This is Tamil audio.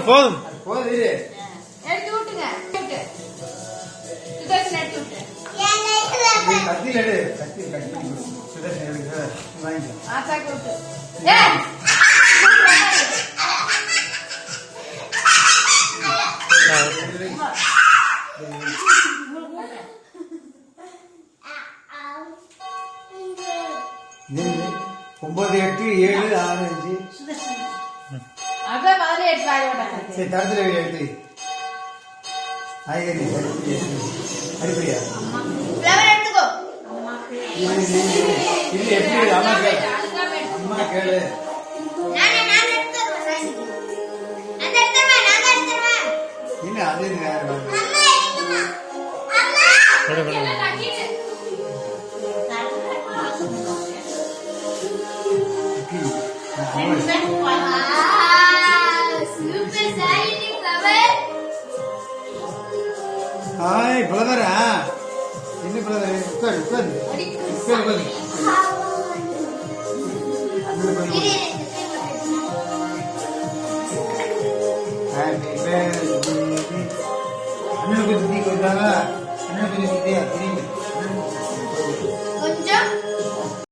போதும் ஒன்பது 8 7 6 5 சரி தரத்துல எடுத்து காய்கறி அடிப்படியா இது எப்படி அம்மா கேளு என்ன அது ஹாய் பிரதரா என்ன பிரதர் உட்காரு